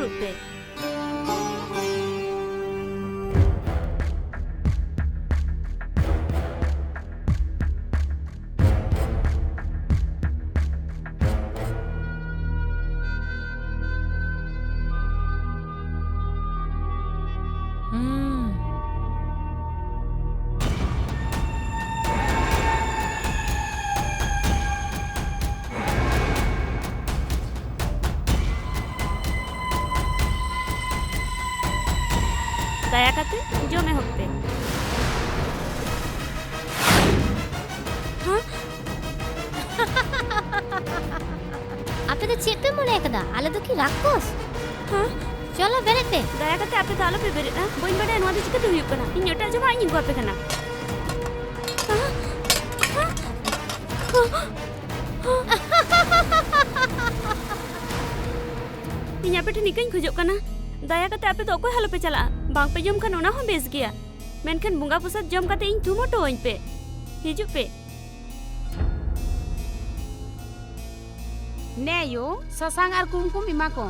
दुरुब पे। दया करते जो मैं होते हाँ आपे तो चेप पे मोने कदा आले तो की राक्षस हाँ चलो बेरे पे दया करते आपे तालो पे बेरे ना बोइन बड़े नवा दिस के हुई कना इन एटा जमा इन को पे कना इन पे ठिनिकन खोजो कना दया करते आपे तो कोई हालो पे चला बांग पे जम खान ओना हो बेस गया मेनखान बुंगा प्रसाद जम करते इन थुमोटो इन पे हिजु पे ने यो ससांग आर कुमकुम इमा को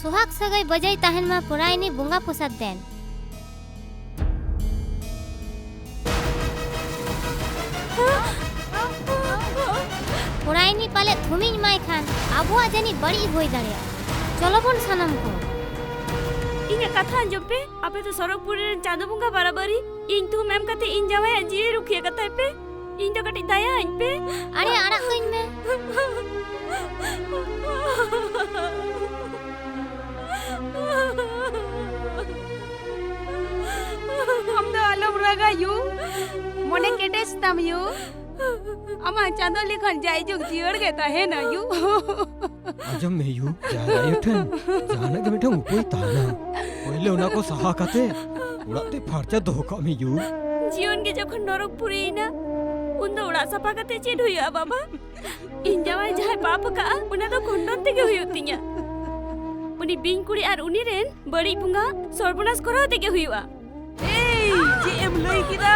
सुहाग सगाई बजाई ताहन मा पुराइनी बुंगा प्रसाद देन पुराइनी पाले थुमिन माई खान आबुआ जानी बड़ी होई दाड़िया चलो बन सनम को इन्हें कथा अंजम पे आपे तो सरकपुर रे चांदो बुंगा बराबरी इन तू मैम कते इन जावे जी रुखिया कता पे इन तो कटी दया इन पे अरे आड़ा कइन में हम तो आलम रगा यू मोने केटेस तम यू अमा चांदो लिखन जाय जुग जियड़ के है ना यू आजम में यू जारा यठन जाना के मिठम कोई ताना पहले उना को सहा काते उड़ाते फारचा दोका में यू जीवन के जखन नरक पुरी ना उन दो उड़ा सफा कते चेड हुआ बाबा इन जावाय जाय पाप का उना तो खंडन तेगे हुयतिया उनी बिन कुड़ी आर उनी रेन बड़ी बुंगा सर्वनाश करा तेगे हुआ ए जे एम लई किदा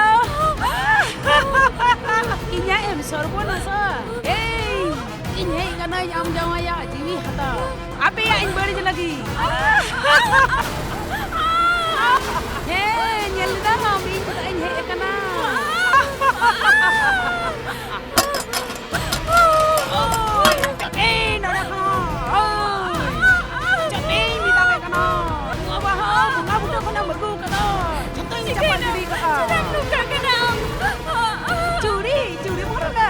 इnya em सर्वनाश ए इन्हे गना am jawaya jiwi hata ape ya in bari lagi he nyel da mam in ta in he kana eh nara ka chate mi ta me kana ngaba ha bunga buta kana mergo kana chate ni chapa diri ka nuka kana curi curi mana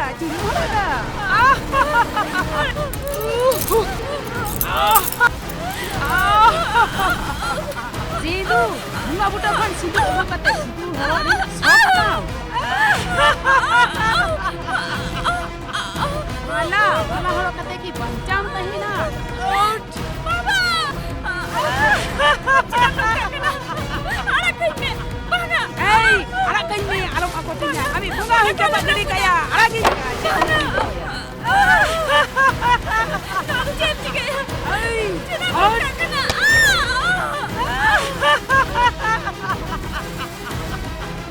Sidu, bunga buta kan sidu bunga kata sidu horo ni sama. Mana horo kata ki bancam tahi na. Baba, anak kene, bana. Hey, anak kene, alam aku tanya. Abi bunga hingga diri kaya, lagi. Cem juga ya. Hey, kena.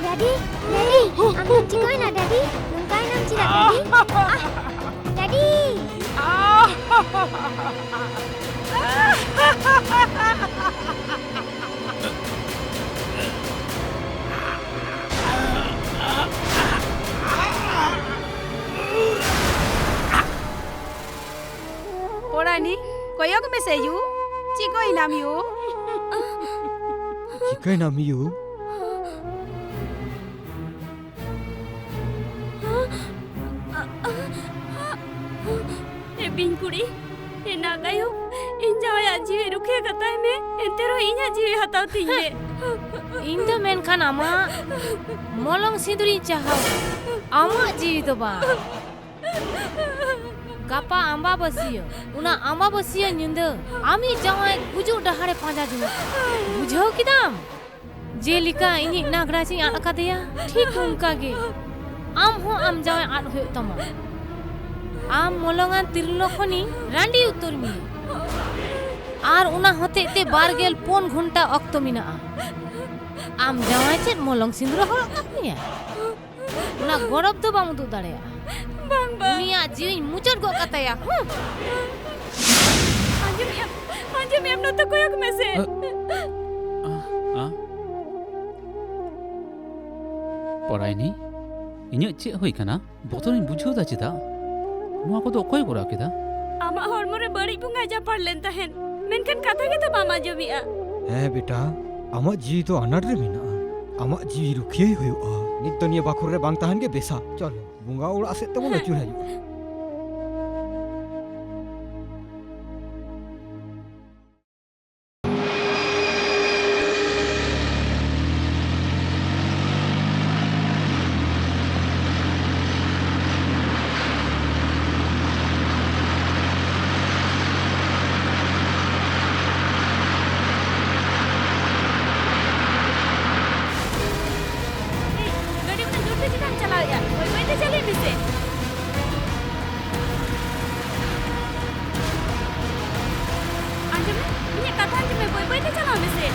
Daddy, am cikoi na daddy, nungkai nam cira daddy. Daddy. Orani, koyok me se you, cikoi nam you. Chicken नाम U A बिन कुड़ी ए नागायो इन जाया जीवे रुखे कताय में एतेरो इना जीवे हताव तिने इन दो मेनखान आमा मोलंग सिंदुरी चाहाव आमा जीवी तो बा गापा आंबा बसियो उना आंबा बसियो निंदो आमी जावाय गुजु डहारे पांजा जुना बुझो किदाम जेलिका इनी नागरा ची आड़ कदेया ठीक उनका गे आम हो आम जावाय आड़ होय तमा आम मोलंगान तिरलो खनी रांडी उतर मी आर उना होते ते 12 4 घंटा अक्तो मिना आम जावाई चेद मोलंग सिंदूर हरक कापनिया उना गौरव तो बाम उदुग दाड़ेया bang bang उनिया जीवी मुचट गो कताया anjum em no to koyok mese परायनी इन्हें चेक हुई कना बोतल बुझो दा चिदा नुआ को तो कोई कोरा केदा ama hormo re bari bunga japar len tahen menkan katha ge to bama jomia ᱦᱮᱸ ᱵᱮᱴᱟ ᱟᱢᱟᱜ ᱡᱤᱣᱤ ᱫᱚ ᱟᱱᱟᱴ ᱨᱮ ᱢᱮᱱᱟᱜᱼᱟ ᱟᱢᱟᱜ ᱡᱤᱣᱤ ᱨᱩᱠᱷᱤᱭᱟᱹᱭ ᱦᱩᱭᱩᱜᱼᱟ ᱱᱤᱛ ᱫᱚ ᱱᱤᱭᱟᱹ ᱵᱟᱠᱷᱳᱞ ᱨᱮ ᱵᱟᱝ ᱛᱟᱦᱮᱱ ᱜᱮ ᱵᱮᱥᱟ ᱪᱚᱞᱚ ᱵᱚᱸᱜᱟ ᱚᱲᱟᱜ ᱥᱮᱫ ᱛᱮᱵᱚᱱ ᱟᱹᱪᱩᱨ ᱦᱤᱡᱩᱜᱼᱟ gadi mana jurte jidan chalao ya koi koi te chali mese anjum ini katha anjum koi koi te chalao mese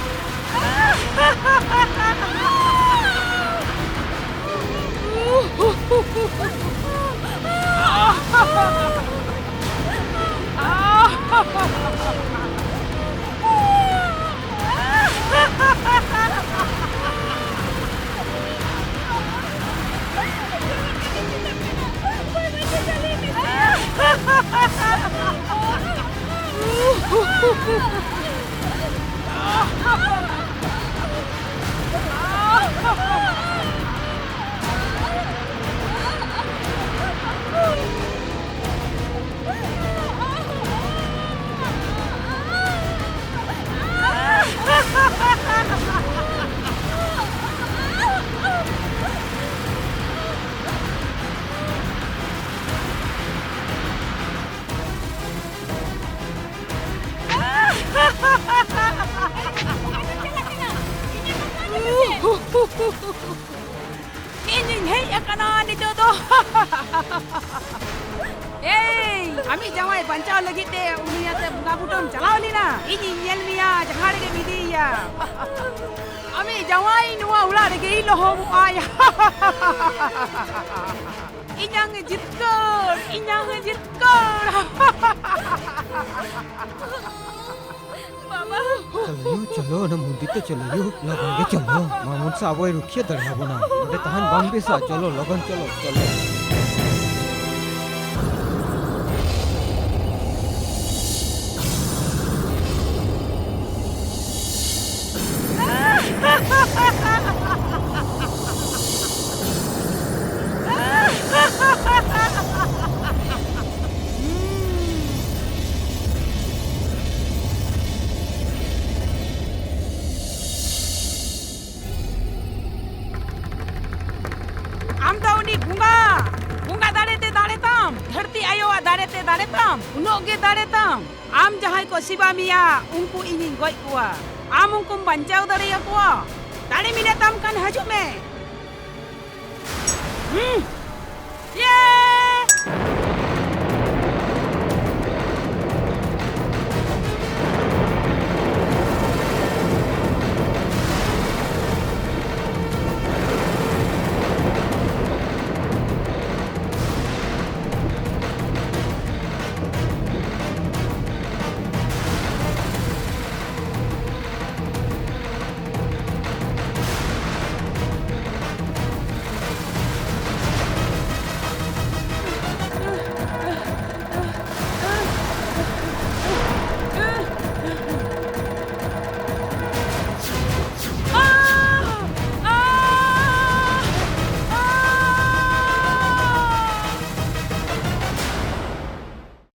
Inying hei akana nito to. Hey, ami jawai bancao lagi te unia te bunga buton chalao lina. Inying yel mia jahar ke bidi ya. Ami jawai nuwa ula lagi lohom aya. Inyang jitkor. चलो चलो ना मंदिर ते चलो you लगन के चलो मामून साहब वो रुकिए दरहा बना उधर तहन बम बेसा चलो लगन चलो चलो Am tahu ni bunga dare tam, धरती ayo dare tam, unok ge dare tam. Am jahai ko siba mia, unku ini goi kuwa. Am unku bancau dare ya kuwa. Dare mine tam kan haju me.